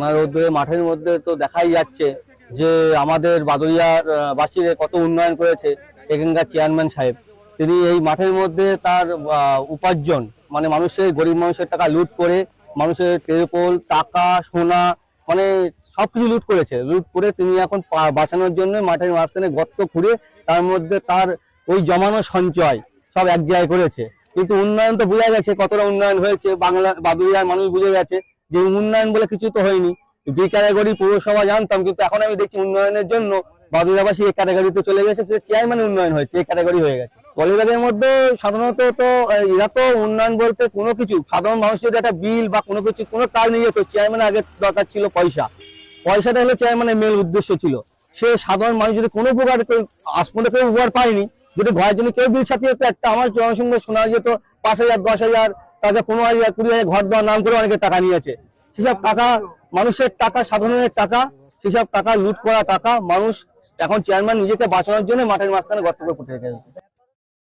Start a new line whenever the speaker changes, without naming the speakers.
ওনার উদ্যোগে মাঠের মধ্যে তো দেখাই যাচ্ছে যে আমাদের বাদুড়িয়ার বাসীর কত উন্নয়ন করেছে এখানকার চেয়ারম্যান সাহেব। তিনি এই মাঠের মধ্যে তার উপার্জন মানে মানুষের গরিব মানুষের টাকা লুট করে মানুষের টেরপোল টাকা সোনা মানে সবকিছু লুট করেছে। লুট করে তিনি এখন বাঁচানোর জন্য মাঠের মাঝখানে গর্ত খুঁড়ে তার মধ্যে তার ওই জমানো সঞ্চয় সব এক জায়গায় করেছে। কিন্তু উন্নয়ন তো বোঝা গেছে কতটা উন্নয়ন হয়েছে, বাংলা বাদুড়িয়ার মানুষ বুঝে গেছে যে উন্নয়ন বলে কিছু তো হয়নি। বি ক্যাটাগরি পৌরসভা জানতাম, কিন্তু এখন আমি দেখি উন্নয়নের জন্য বাদুড়িয়াবাসী এই ক্যাটাগরিতে চলে গেছে, চেয়ারম্যান উন্নয়ন হয়েছে, এই ক্যাটাগরি হয়ে গেছে। কলিবাগের মধ্যে সাধারণত তো এরা তো উন্নয়ন বলতে কোনো কিছু সাধারণ মানুষ যদি একটা বিল বা কোনো কিছু কোনো কাজ নিয়ে যেত, চেয়ারম্যান আগে দরকার ছিল পয়সাটা হলো চেয়ারম্যানের মেন উদ্দেশ্য ছিল। সে সাধারণ মানুষ যদি কোনো প্রকার আজ পর্যন্ত কেউ উপকার পায়নি, যদি ঘরের জন্য কেউ বিল ছাপিয়ে যেত, একটা আমার জনসংখ্যা শোনা যেত 5,000 10,000 তাকে 15,000 20,000 ঘর দেওয়ার নাম করে অনেকে টাকা নিয়েছে। সেসব টাকা মানুষের টাকা, সাধারণের টাকা, সেসব টাকা লুট করা টাকা মানুষ এখন চেয়ারম্যান নিজেকে বাঁচানোর জন্য মাঠের মাঝখানে গর্ত করে পুঁতে রেখেছে।